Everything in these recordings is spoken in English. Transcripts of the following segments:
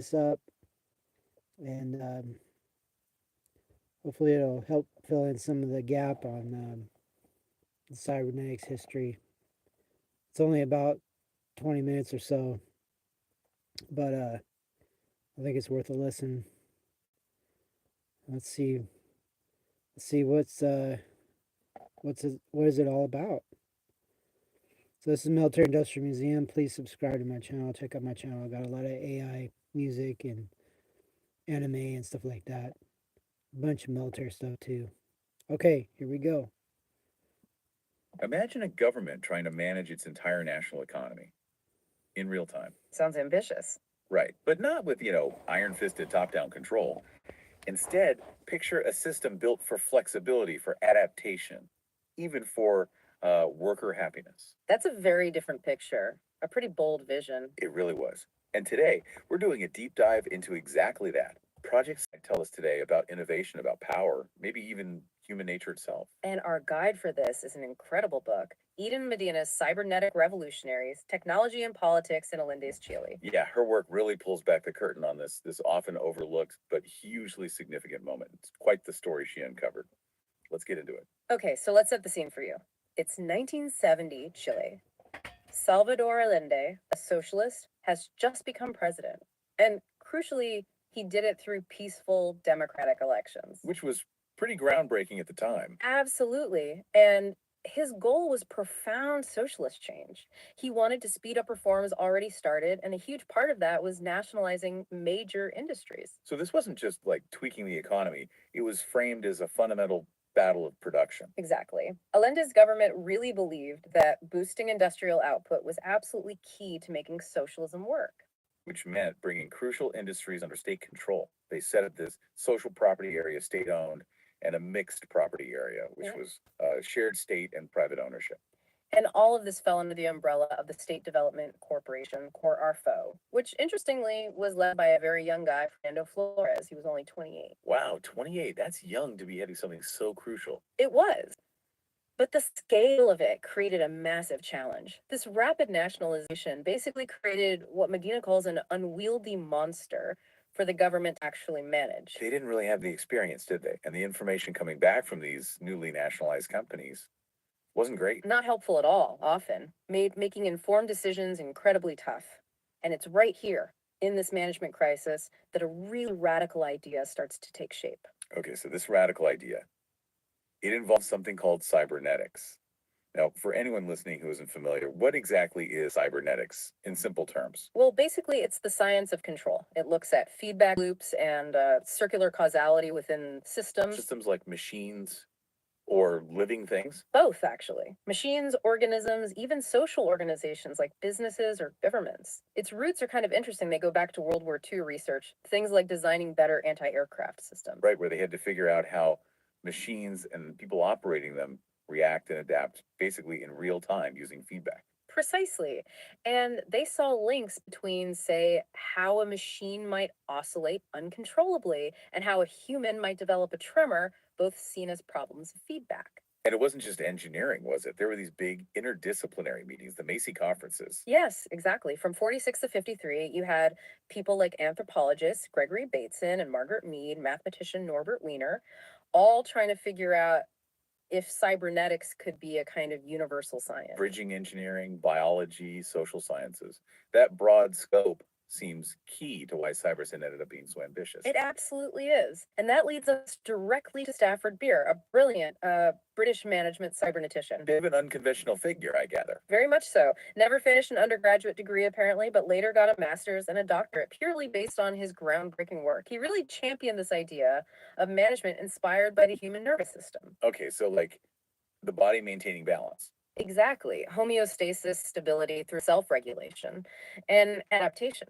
this up, and hopefully it'll help fill in some of the gap on the cybernetics history. It's only about 20 minutes or so, but I think it's worth a listen. Let's see. Let's see what is it all about. So this is Military Industrial Museum. Please subscribe to my channel. Check out my channel. I got a lot of AI music and anime and stuff like that. A bunch of military stuff too. Okay, here we go. Imagine a government trying to manage its entire national economy in real time. Sounds ambitious. Right, but not with, iron fisted top down control. Instead, picture a system built for flexibility, for adaptation, even for worker happiness. That's a very different picture. A pretty bold vision. It really was. And today, we're doing a deep dive into exactly that. Projects tell us today about innovation, about power, maybe even human nature itself. And our guide for this is an incredible book, Eden Medina's Cybernetic Revolutionaries, Technology and Politics in Allende's Chile. Yeah, her work really pulls back the curtain on this often overlooked but hugely significant moment. It's quite the story she uncovered. Let's get into it. Okay, so let's set the scene for you. It's 1970 Chile. Salvador Allende, a socialist, has just become president. And crucially, he did it through peaceful democratic elections. Which was pretty groundbreaking at the time. Absolutely. And his goal was profound socialist change. He wanted to speed up reforms already started, and a huge part of that was nationalizing major industries. So this wasn't just like tweaking the economy, it was framed as a fundamental battle of production. Exactly. Allende's government really believed that boosting industrial output was absolutely key to making socialism work. Which meant bringing crucial industries under state control. They set up this social property area, state owned, and a mixed property area, which was shared state and private ownership. And all of this fell under the umbrella of the State Development Corporation, CORARFO, which interestingly was led by a very young guy, Fernando Flores. He was only 28. Wow, 28. That's young to be heading something so crucial. It was. But the scale of it created a massive challenge. This rapid nationalization basically created what Medina calls an unwieldy monster for the government to actually manage. They didn't really have the experience, did they? And the information coming back from these newly nationalized companies wasn't great. Not helpful at all, often. Made making informed decisions incredibly tough. And it's right here, in this management crisis, that a really radical idea starts to take shape. Okay, so this radical idea, it involves something called cybernetics. Now, for anyone listening who isn't familiar, what exactly is cybernetics in simple terms? Well, basically, it's the science of control. It looks at feedback loops and circular causality within systems. Systems like machines or living things? Both, actually. Machines, organisms, even social organizations like businesses or governments. Its roots are kind of interesting. They go back to World War II research, things like designing better anti-aircraft systems. Right, where they had to figure out how machines and people operating them react and adapt basically in real time using feedback. Precisely. And they saw links between, say, how a machine might oscillate uncontrollably and how a human might develop a tremor, both seen as problems of feedback. And it wasn't just engineering, was it? There were these big interdisciplinary meetings, the Macy conferences. Yes, exactly. From 46 to 53, you had people like anthropologists Gregory Bateson and Margaret Mead, mathematician Norbert Wiener, all trying to figure out if cybernetics could be a kind of universal science. Bridging engineering, biology, social sciences. That broad scope seems key to why Cybersyn ended up being so ambitious. It absolutely is. And that leads us directly to Stafford Beer, a brilliant British management cybernetician. Bit of an unconventional figure, I gather. Very much so. Never finished an undergraduate degree, apparently, but later got a master's and a doctorate purely based on his groundbreaking work. He really championed this idea of management inspired by the human nervous system. Okay, so like the body maintaining balance. Exactly. Homeostasis, stability through self-regulation, and adaptation.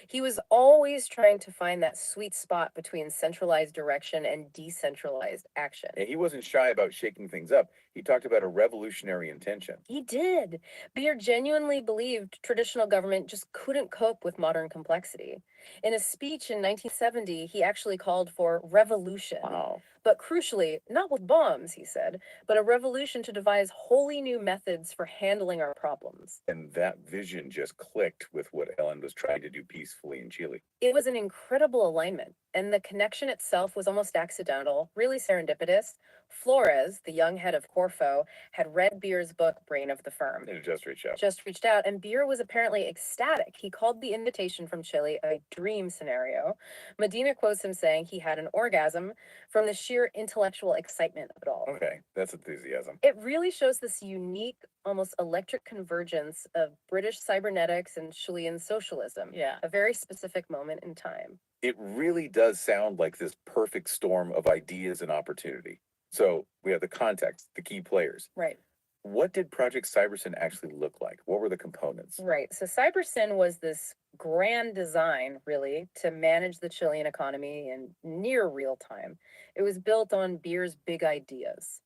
He was always trying to find that sweet spot between centralized direction and decentralized action. And he wasn't shy about shaking things up. He talked about a revolutionary intention. He did. Beer genuinely believed traditional government just couldn't cope with modern complexity. In a speech in 1970, he actually called for revolution. Wow. But crucially, not with bombs, he said, but a revolution to devise wholly new methods for handling our problems. And that vision just clicked with what Ellen was trying to do peacefully in Chile. It was an incredible alignment, and the connection itself was almost accidental, really serendipitous. Flores, the young head of Corfo, had read Beer's book, Brain of the Firm. It just reached out. Just reached out, and Beer was apparently ecstatic. He called the invitation from Chile a dream scenario. Medina quotes him saying he had an orgasm from the sheer intellectual excitement of it all. Okay, that's enthusiasm. It really shows this unique, almost electric convergence of British cybernetics and Chilean socialism. Yeah. A very specific moment in time. It really does sound like this perfect storm of ideas and opportunity. So we have the context, the key players. Right. What did Project Cybersyn actually look like? What were the components? Right. So Cybersyn was this grand design, really, to manage the Chilean economy in near real time. It was built on Beer's big ideas,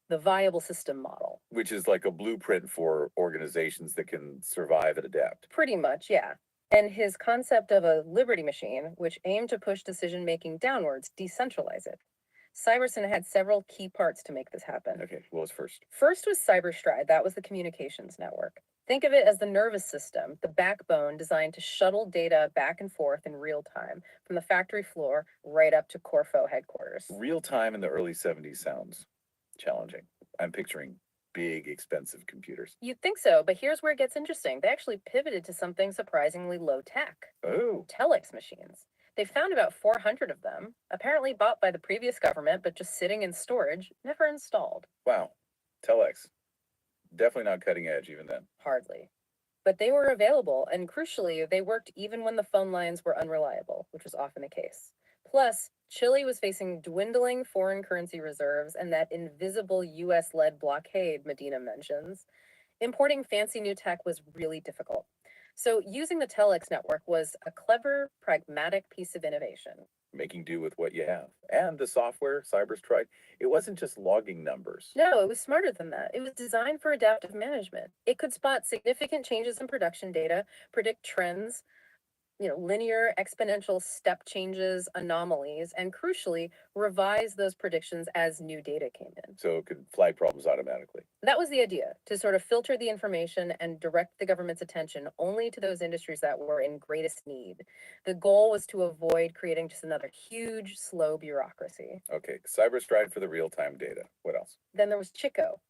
the viable system model. Which is like a blueprint for organizations that can survive and adapt. Pretty much, yeah. And his concept of a liberty machine, which aimed to push decision making downwards, decentralize it. Cybersyn had several key parts to make this happen. Okay, what was first? First was Cyberstride, that was the communications network. Think of it as the nervous system, the backbone designed to shuttle data back and forth in real time, from the factory floor right up to Corfo headquarters. Real time in the early 70s sounds challenging. I'm picturing big, expensive computers. You'd think so, but here's where it gets interesting. They actually pivoted to something surprisingly low tech. Oh, Telex machines. They found about 400 of them, apparently bought by the previous government, but just sitting in storage, never installed. wow. Telex. Definitely not cutting edge even then. Hardly. But they were available, and crucially, they worked even when the phone lines were unreliable, which was often the case. Plus, Chile was facing dwindling foreign currency reserves and that invisible US led blockade Medina mentions. Importing fancy new tech was really difficult. So, using the telex network was a clever, pragmatic piece of innovation. Making do with what you have. And the software, Cyberstride, it wasn't just logging numbers. No, it was smarter than that. It was designed for adaptive management. It could spot significant changes in production data, predict trends, linear, exponential step changes, anomalies, and crucially, revise those predictions as new data came in. So it could flag problems automatically. That was the idea, to sort of filter the information and direct the government's attention only to those industries that were in greatest need. The goal was to avoid creating just another huge, slow bureaucracy. Okay, Cyberstride for the real-time data. What else? Then there was Chico,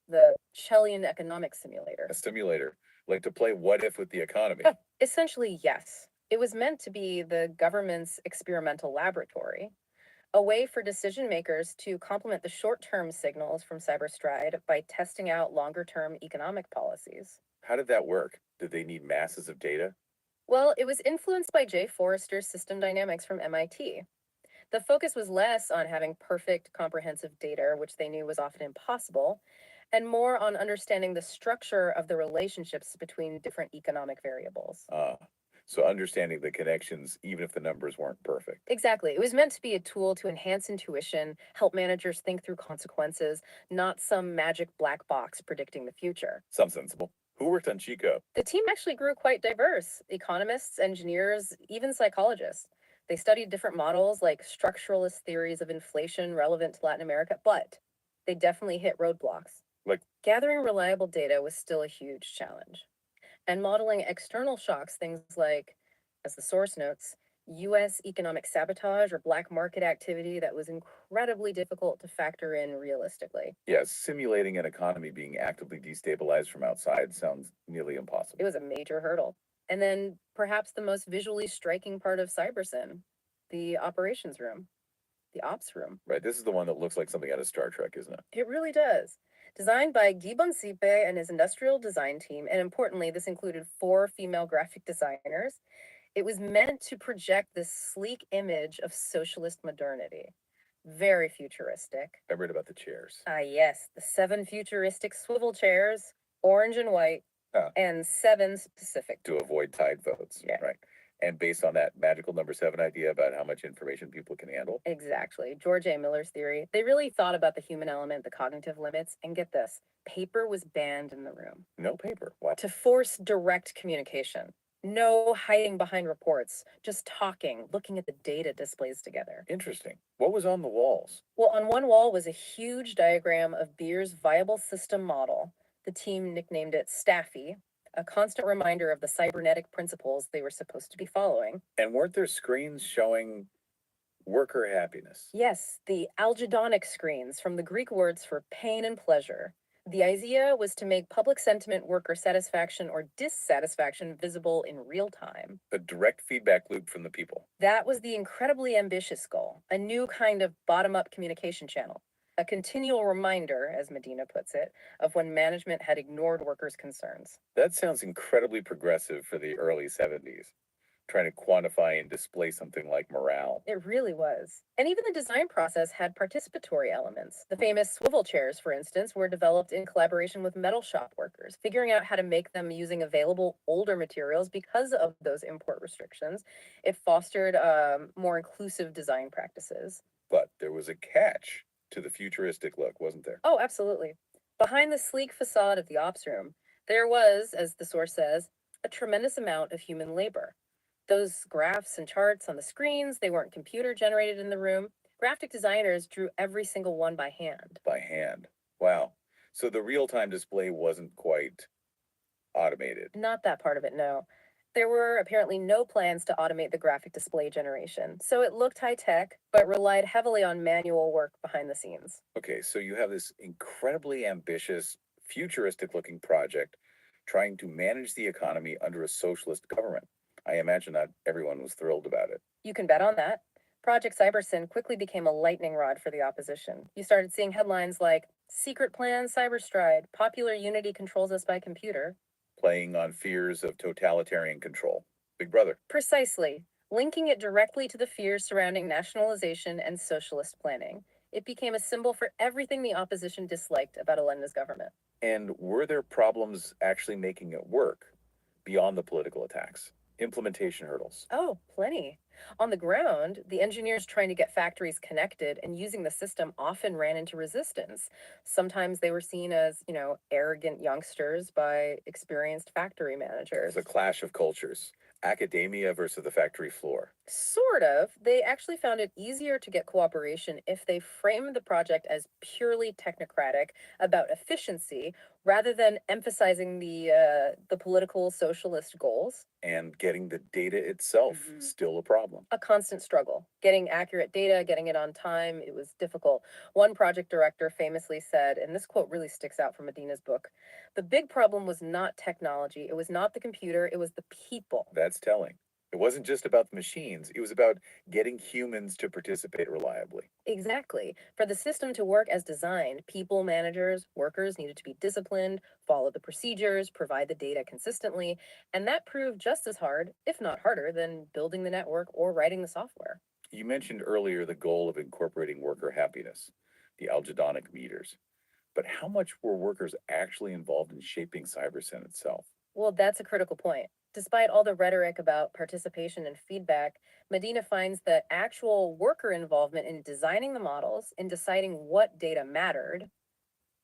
the Chilean economic simulator. A simulator, like to play what if with the economy. Essentially, yes. It was meant to be the government's experimental laboratory, a way for decision makers to complement the short-term signals from Cyberstride by testing out longer-term economic policies. How did that work? Did they need masses of data? Well, it was influenced by Jay Forrester's system dynamics from MIT. The focus was less on having perfect, comprehensive data, which they knew was often impossible, and more on understanding the structure of the relationships between different economic variables. So understanding the connections, even if the numbers weren't perfect. Exactly. It was meant to be a tool to enhance intuition, help managers think through consequences, not some magic black box predicting the future. Sounds sensible. Who worked on Chico? The team actually grew quite diverse: economists, engineers, even psychologists. They studied different models like structuralist theories of inflation relevant to Latin America, but they definitely hit roadblocks. Like? Gathering reliable data was still a huge challenge. And modeling external shocks, things like, as the source notes, US economic sabotage or black market activity, that was incredibly difficult to factor in realistically. Yes, simulating an economy being actively destabilized from outside sounds nearly impossible. It was a major hurdle. And then perhaps the most visually striking part of Cybersyn, the operations room, the ops room. Right, this is the one that looks like something out of Star Trek, isn't it? It really does. Designed by Guy Boncipe and his industrial design team, and importantly, this included 4 female graphic designers. It was meant to project this sleek image of socialist modernity. Very futuristic. I read about the chairs. Yes, the 7 futuristic swivel chairs, orange and white, Huh. and 7 specific. To avoid tide votes. Yeah. Right. And based on that magical number 7 idea about how much information people can handle? Exactly. George A. Miller's theory. They really thought about the human element, the cognitive limits, and get this, paper was banned in the room No paper. What? to force direct communication. No hiding behind reports, just talking, looking at the data displays together. Interesting. What was on the walls? Well, on one wall was a huge diagram of Beer's viable system model. The team nicknamed it Staffy, a constant reminder of the cybernetic principles they were supposed to be following. And weren't there screens showing worker happiness? Yes, the algedonic screens from the Greek words for pain and pleasure. The idea was to make public sentiment, worker satisfaction, or dissatisfaction visible in real time. A direct feedback loop from the people. That was the incredibly ambitious goal, a new kind of bottom up communication channel, a continual reminder, as Medina puts it, of when management had ignored workers' concerns. That sounds incredibly progressive for the early 70s, trying to quantify and display something like morale. It really was. And even the design process had participatory elements. The famous swivel chairs, for instance, were developed in collaboration with metal shop workers, figuring out how to make them using available older materials because of those import restrictions. It fostered more inclusive design practices. But there was a catch to the futuristic look, wasn't there? Oh, absolutely. Behind the sleek facade of the ops room, there was, as the source says, a tremendous amount of human labor. Those graphs and charts on the screens, they weren't computer generated in the room. Graphic designers drew every single one by hand. By hand. Wow. So the real-time display wasn't quite automated. Not that part of it, no. There were apparently no plans to automate the graphic display generation, so it looked high tech, but relied heavily on manual work behind the scenes. Okay, so you have this incredibly ambitious, futuristic looking project trying to manage the economy under a socialist government. I imagine not everyone was thrilled about it. You can bet on that. Project Cybersyn quickly became a lightning rod for the opposition. You started seeing headlines like Secret Plan Cyberstride, Popular Unity controls us by computer. Playing on fears of totalitarian control. Big Brother. Precisely, linking it directly to the fears surrounding nationalization and socialist planning. It became a symbol for everything the opposition disliked about Allende's government. And were there problems actually making it work beyond the political attacks? Implementation hurdles. Oh, plenty. On the ground, the engineers trying to get factories connected and using the system often ran into resistance. Sometimes they were seen as, arrogant youngsters by experienced factory managers. The clash of cultures. Academia versus the factory floor. Sort of. They actually found it easier to get cooperation if they framed the project as purely technocratic about efficiency rather than emphasizing the political socialist goals. And getting the data itself still a problem. A constant struggle. Getting accurate data, getting it on time, it was difficult. One project director famously said, and this quote really sticks out from Medina's book, the big problem was not technology, it was not the computer, it was the people. That's telling. It wasn't just about the machines, it was about getting humans to participate reliably. Exactly. For the system to work as designed, people, managers, workers needed to be disciplined, follow the procedures, provide the data consistently, and that proved just as hard, if not harder, than building the network or writing the software. You mentioned earlier the goal of incorporating worker happiness, the algedonic meters. But how much were workers actually involved in shaping Cybersyn itself? Well, that's a critical point. Despite all the rhetoric about participation and feedback, Medina finds that actual worker involvement in designing the models, in deciding what data mattered,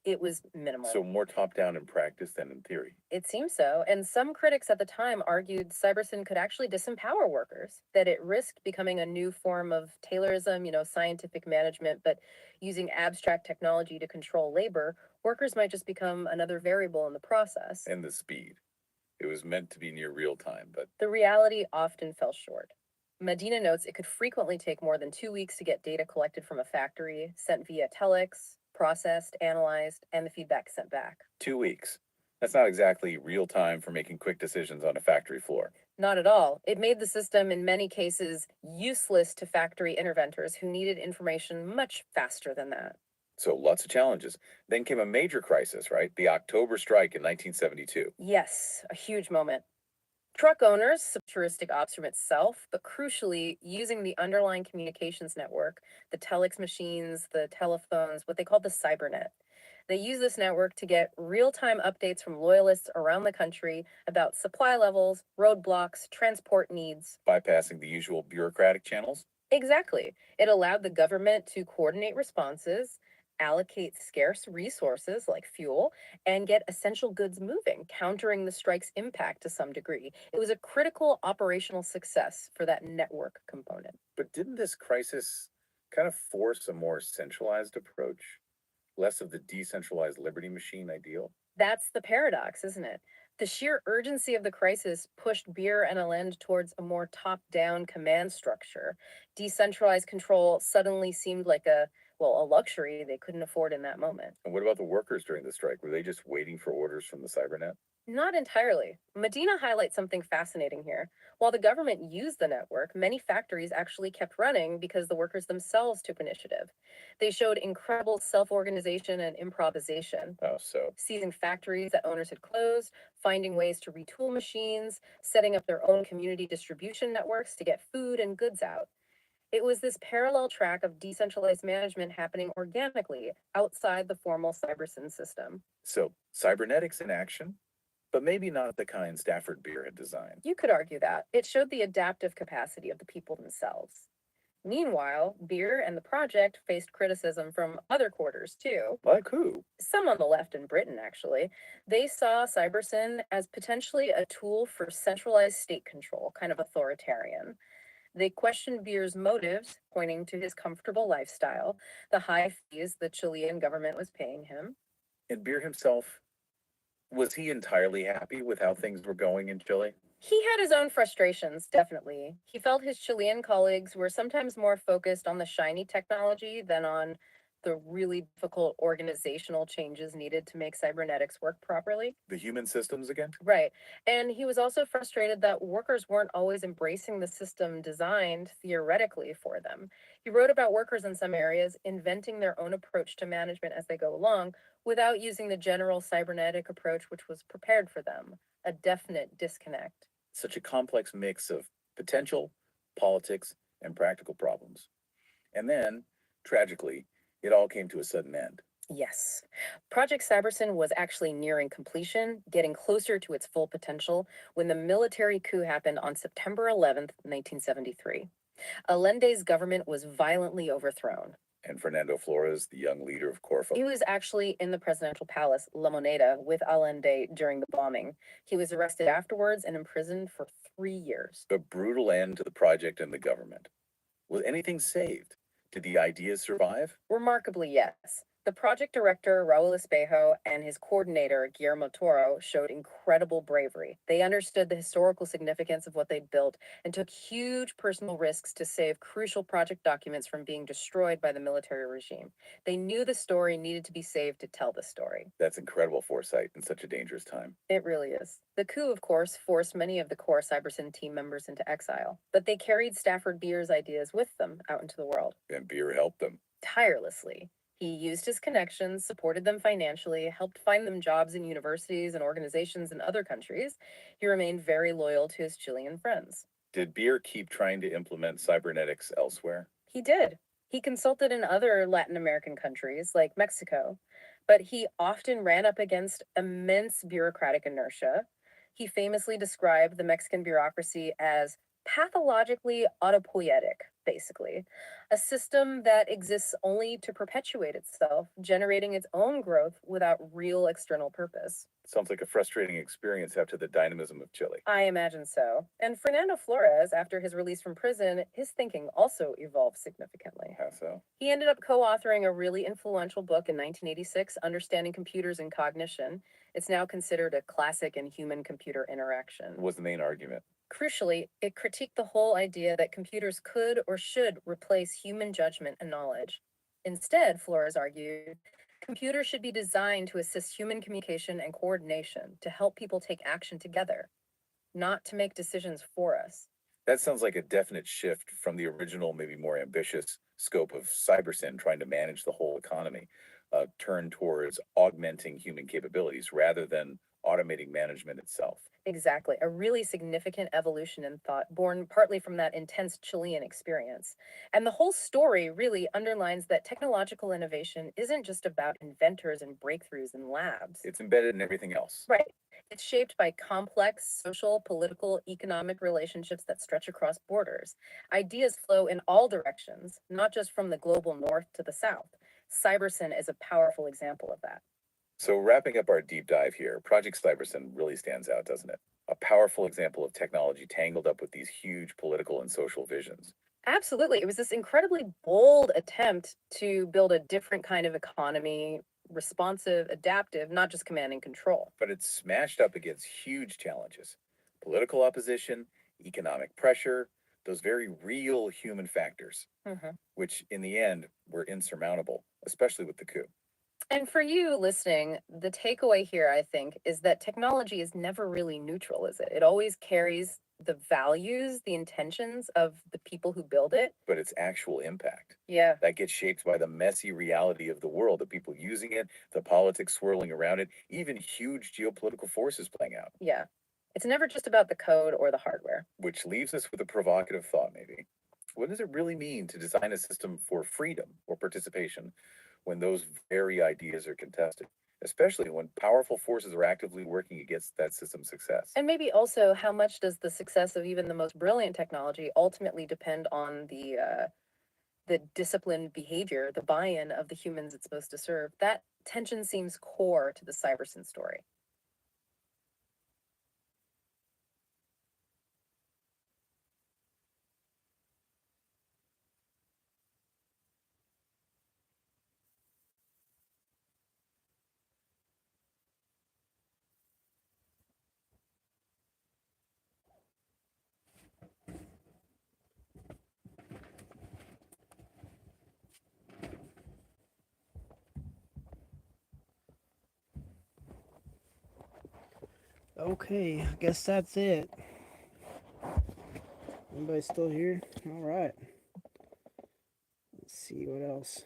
it was minimal. So more top-down in practice than in theory. It seems so, and some critics at the time argued Cybersyn could actually disempower workers, that it risked becoming a new form of Taylorism, scientific management, but using abstract technology to control labor, workers might just become another variable in the process. And the speed. It was meant to be near real time, but the reality often fell short. Medina notes it could frequently take more than 2 weeks to get data collected from a factory, sent via telex, processed, analyzed, and the feedback sent back. 2 weeks. That's not exactly real time for making quick decisions on a factory floor. Not at all. It made the system, in many cases, useless to factory interventors who needed information much faster than that. So lots of challenges. Then came a major crisis, right? The October strike in 1972. Yes, a huge moment. Truck owners, futuristic ops from itself, but crucially, using the underlying communications network, the telex machines, the telephones, what they called the cybernet. They use this network to get real time updates from loyalists around the country about supply levels, roadblocks, transport needs. Bypassing the usual bureaucratic channels. Exactly. It allowed the government to coordinate responses, allocate scarce resources like fuel, and get essential goods moving, countering the strike's impact to some degree. It was a critical operational success for that network component. But didn't this crisis kind of force a more centralized approach? Less of the decentralized liberty machine ideal? That's the paradox, isn't it? The sheer urgency of the crisis pushed Beer and Allende towards a more top down command structure. Decentralized control suddenly seemed like a luxury they couldn't afford in that moment. And what about the workers during the strike? Were they just waiting for orders from the cybernet? Not entirely. Medina highlights something fascinating here. While the government used the network, many factories actually kept running because the workers themselves took initiative. They showed incredible self organization and improvisation, Oh, so seizing factories that owners had closed, finding ways to retool machines, setting up their own community distribution networks to get food and goods out. It was this parallel track of decentralized management happening organically outside the formal Cybersyn system. so cybernetics in action, but maybe not the kind Stafford Beer had designed. You could argue that. It showed the adaptive capacity of the people themselves. Meanwhile, Beer and the project faced criticism from other quarters too. Like who? Some on the left in Britain, actually. They saw Cybersyn as potentially a tool for centralized state control, kind of authoritarian. They questioned Beer's motives, pointing to his comfortable lifestyle, the high fees the Chilean government was paying him. And Beer himself, was he entirely happy with how things were going in Chile? He had his own frustrations, definitely. He felt his Chilean colleagues were sometimes more focused on the shiny technology than on the really difficult organizational changes needed to make cybernetics work properly. The human systems again? Right. And he was also frustrated that workers weren't always embracing the system designed theoretically for them. He wrote about workers in some areas inventing their own approach to management as they go along without using the general cybernetic approach, which was prepared for them. A definite disconnect. Such a complex mix of potential, politics, and practical problems. And then, tragically, it all came to a sudden end. Yes. Project Cybersyn was actually nearing completion, getting closer to its full potential when the military coup happened on September 11th, 1973. Allende's government was violently overthrown. And Fernando Flores, the young leader of Corfo, He was actually in the presidential palace, La Moneda, with Allende during the bombing. He was arrested afterwards and imprisoned for 3 years. a brutal end to the project and the government. Was anything saved? Did the ideas survive? Remarkably, yes. The project director, Raul Espejo, and his coordinator, Guillermo Toro, showed incredible bravery. They understood the historical significance of what they'd built and took huge personal risks to save crucial project documents from being destroyed by the military regime. They knew the story needed to be saved to tell the story. That's incredible foresight in such a dangerous time. It really is. The coup, of course, forced many of the core Cybersyn team members into exile, but they carried Stafford Beer's ideas with them out into the world. And Beer helped them. Tirelessly. He used his connections, supported them financially, helped find them jobs in universities and organizations in other countries. He remained very loyal to his Chilean friends. Did Beer keep trying to implement cybernetics elsewhere? He did. He consulted in other Latin American countries, like Mexico, but he often ran up against immense bureaucratic inertia. He famously described the Mexican bureaucracy as pathologically autopoietic, basically, a system that exists only to perpetuate itself, generating its own growth without real external purpose. Sounds like a frustrating experience after the dynamism of Chile. I imagine so. And Fernando Flores, after his release from prison, his thinking also evolved significantly. How so? He ended up co authoring a really influential book in 1986, Understanding Computers and Cognition. It's now considered a classic in human computer interaction. What was the main argument? Crucially, it critiqued the whole idea that computers could or should replace human judgment and knowledge. Instead, Flores argued, computers should be designed to assist human communication and coordination, to help people take action together, not to make decisions for us. That sounds like a definite shift from the original, maybe more ambitious scope of Cybersyn trying to manage the whole economy, turn towards augmenting human capabilities rather than automating management itself. Exactly. A really significant evolution in thought, born partly from that intense Chilean experience. And the whole story really underlines that technological innovation isn't just about inventors and breakthroughs in labs. It's embedded in everything else. Right. It's shaped by complex social, political, economic relationships that stretch across borders. Ideas flow in all directions, not just from the global north to the south. Cybersyn is a powerful example of that. So, wrapping up our deep dive here, Project Cybersyn really stands out, doesn't it? A powerful example of technology tangled up with these huge political and social visions. Absolutely. It was this incredibly bold attempt to build a different kind of economy, responsive, adaptive, not just command and control. But it's smashed up against huge challenges: political opposition, economic pressure, those very real human factors, Mhm. which in the end were insurmountable, especially with the coup. And for you listening, the takeaway here, I think, is that technology is never really neutral, is it? It always carries the values, the intentions of the people who build it. But its actual impact, Yeah. that gets shaped by the messy reality of the world, the people using it, the politics swirling around it, even huge geopolitical forces playing out. Yeah. It's never just about the code or the hardware. Which leaves us with a provocative thought, maybe. What does it really mean to design a system for freedom or participation when those very ideas are contested, especially when powerful forces are actively working against that system's success? And maybe also, how much does the success of even the most brilliant technology ultimately depend on the disciplined behavior, the buy-in of the humans it's supposed to serve? That tension seems core to the Cybersyn story. Okay, I guess that's it. Anybody still here? All right. Let's see what else.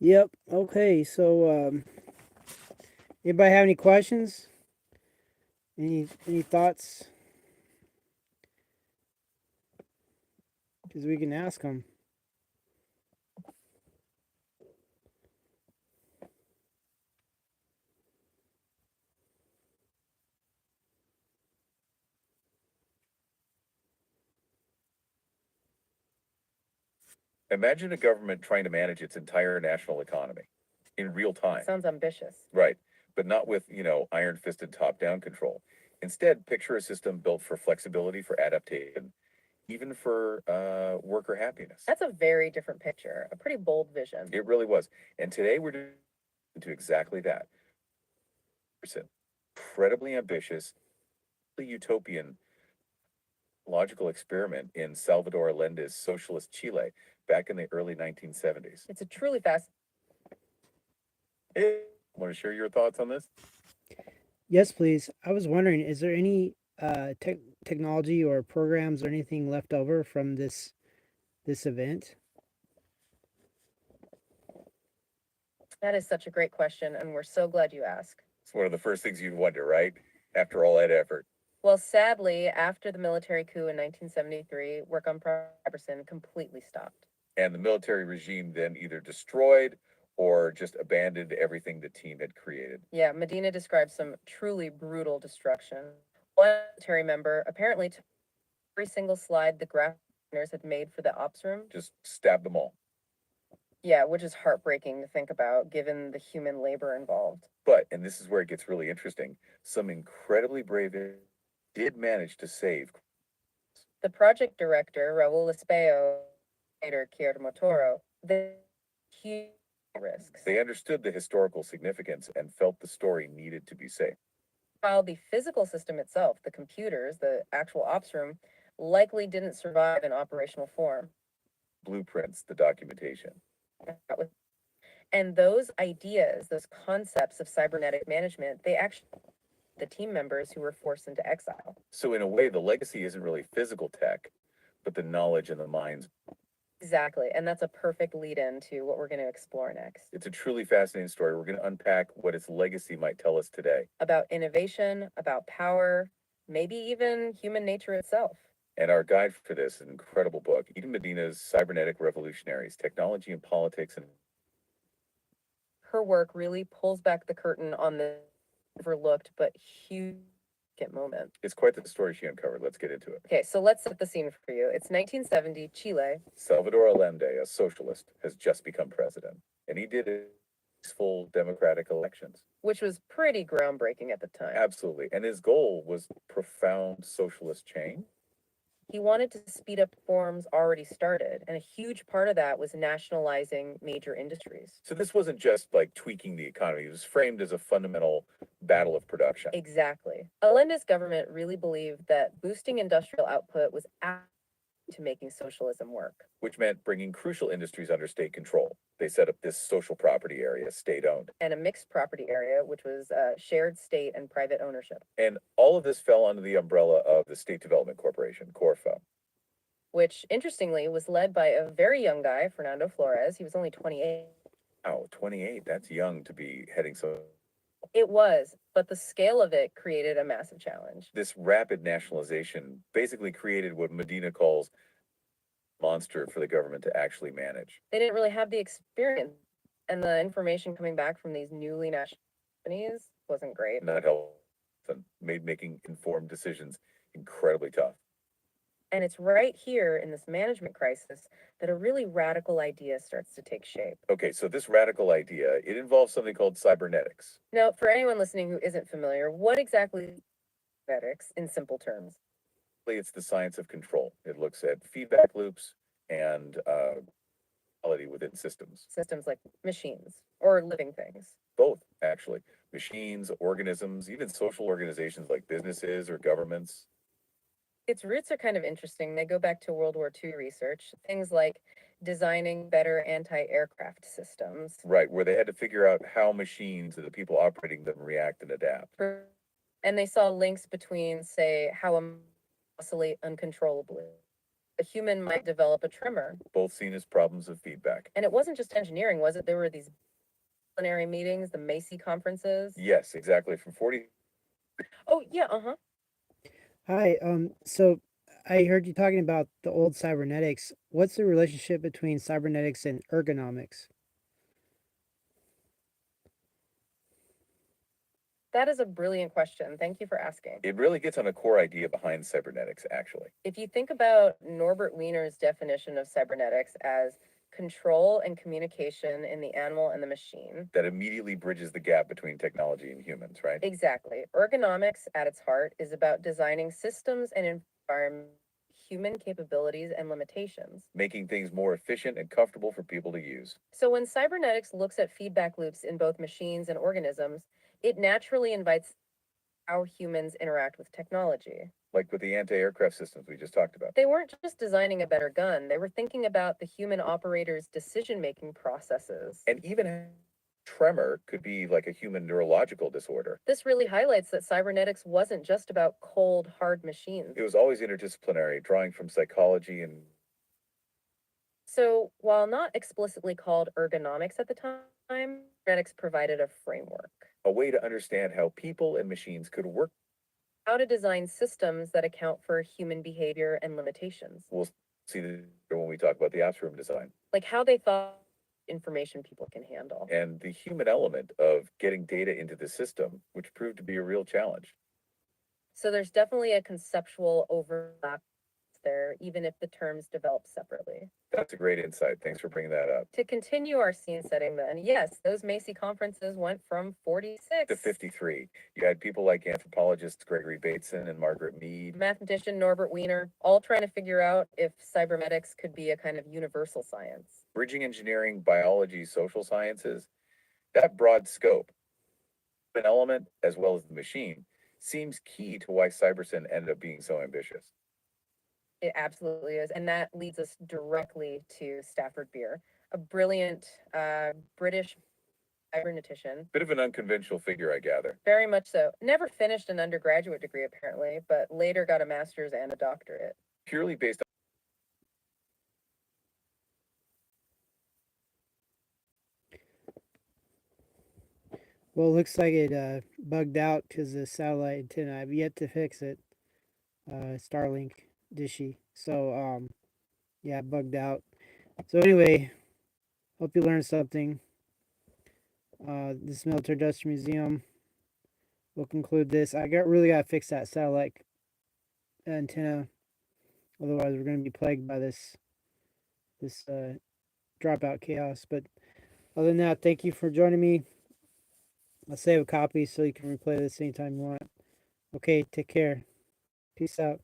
Yep. Okay. So, anybody have any questions? Any thoughts? Because we can ask them. Imagine a government trying to manage its entire national economy in real time. Sounds ambitious. Right, but not with, iron fisted top down control. Instead, picture a system built for flexibility, for adaptation, even for worker happiness. That's a very different picture, a pretty bold vision. It really was. And today we're doing into exactly that. Incredibly ambitious, utopian logical experiment in Salvador Allende's socialist Chile back in the early 1970s. It's a truly fast. Want to share your thoughts on this? Yes, please. I was wondering, is there any technology or programs or anything left over from this event? That is such a great question, and we're so glad you asked. It's one of the first things you'd wonder, right? After all that effort. Well, sadly, after the military coup in 1973, work on Cybersyn completely stopped. And the military regime then either destroyed or just abandoned everything the team had created. Yeah, Medina describes some truly brutal destruction. One military member apparently took every single slide the graphic designers had made for the ops room. Just stabbed them all. Yeah, which is heartbreaking to think about given the human labor involved. But, and this is where it gets really interesting, some incredibly brave did manage to save. The project director, Raul Espeo, later Guillermo Toro, they huge risks. They understood the historical significance and felt the story needed to be saved. While the physical system itself, the computers, the actual ops room, likely didn't survive in operational form. Blueprints, the documentation. And those ideas, those concepts of cybernetic management, they actually the team members who were forced into exile. So in a way, the legacy isn't really physical tech, but the knowledge and the minds. Exactly. And that's a perfect lead in to what we're going to explore next It's a truly fascinating story. We're going to unpack what its legacy might tell us today. about innovation, about power, maybe even human nature itself. And our guide for this is an incredible book, Eden Medina's Cybernetic Revolutionaries, Technology and Politics. And Her work really pulls back the curtain on the overlooked but huge moment. it's quite the story she uncovered. Let's get into it. Okay, so let's set the scene for you. It's 1970, Chile. Salvador Allende, a socialist, has just become president, and he did it full democratic elections. Which was pretty groundbreaking at the time. Absolutely. And his goal was profound socialist change. He wanted to speed up reforms already started, and a huge part of that was nationalizing major industries. So this wasn't just like tweaking the economy, it was framed as a fundamental battle of production. Exactly. Allende's government really believed that boosting industrial output was to making socialism work. Which meant bringing crucial industries under state control. They set up this social property area, state owned. And a mixed property area, which was shared state and private ownership. And all of this fell under the umbrella of the State Development Corporation, Corfo. Which, interestingly, was led by a very young guy, Fernando Flores. He was only 28. Wow, 28, that's young to be heading so. It was, but the scale of it created a massive challenge. This rapid nationalization basically created what Medina calls monster for the government to actually manage. They didn't really have the experience, and the information coming back from these newly national companies wasn't great. Not helpful, made making informed decisions incredibly tough. And it's right here in this management crisis that a really radical idea starts to take shape. Okay, so this radical idea, it involves something called cybernetics. Now, for anyone listening who isn't familiar, what exactly is cybernetics in simple terms? It's the science of control. It looks at feedback loops and quality within systems. Systems like machines or living things. Both, actually. Machines, organisms, even social organizations like businesses or governments. Its roots are kind of interesting. They go back to World War II research, things like designing better anti-aircraft systems. Right, where they had to figure out how machines and the people operating them react and adapt. And they saw links between, say, how a oscillate uncontrollably. A human might develop a tremor. Both seen as problems of feedback. And it wasn't just engineering, was it? There were these disciplinary meetings, the Macy conferences. Yes, exactly. From 40. Oh, yeah, uh-huh. Hi, so I heard you talking about the old cybernetics. What's the relationship between cybernetics and ergonomics? That is a brilliant question. Thank you for asking. It really gets on a core idea behind cybernetics, actually. If you think about Norbert Wiener's definition of cybernetics as control and communication in the animal and the machine. That immediately bridges the gap between technology and humans, right? Exactly. Ergonomics at its heart is about designing systems and environment, human capabilities and limitations. Making things more efficient and comfortable for people to use. So when cybernetics looks at feedback loops in both machines and organisms, it naturally invites how humans interact with technology. Like with the anti-aircraft systems we just talked about. They weren't just designing a better gun, they were thinking about the human operator's decision-making processes. And even tremor could be like a human neurological disorder. This really highlights that cybernetics wasn't just about cold, hard machines. It was always interdisciplinary, drawing from psychology and. So, while not explicitly called ergonomics at the time, cybernetics provided a framework. A way to understand how people and machines could work. How to design systems that account for human behavior and limitations. We'll see that when we talk about the ops room design. Like how they thought information people can handle. And the human element of getting data into the system, which proved to be a real challenge. So there's definitely a conceptual overlap there, even if the terms develop separately. That's a great insight. Thanks for bringing that up. To continue our scene setting then, yes, those Macy conferences went from 46 to 53. You had people like anthropologists Gregory Bateson and Margaret Mead. Mathematician Norbert Wiener, all trying to figure out if cybernetics could be a kind of universal science. Bridging engineering, biology, social sciences, that broad scope, an element as well as the machine, seems key to why Cybersyn ended up being so ambitious. It absolutely is. And that leads us directly to Stafford Beer, a brilliant British cybernetician. Bit of an unconventional figure, I gather. Very much so. Never finished an undergraduate degree, apparently, but later got a master's and a doctorate. Purely based Well, it looks like it bugged out because the satellite antenna. I've yet to fix it. Starlink dishy. So yeah, it bugged out. So anyway, hope you learned something. This military industrial museum will conclude this. I really gotta fix that satellite antenna. Otherwise, we're gonna be plagued by this dropout chaos. But other than that, thank you for joining me. I'll save a copy so you can replay this anytime you want. Okay, take care. Peace out.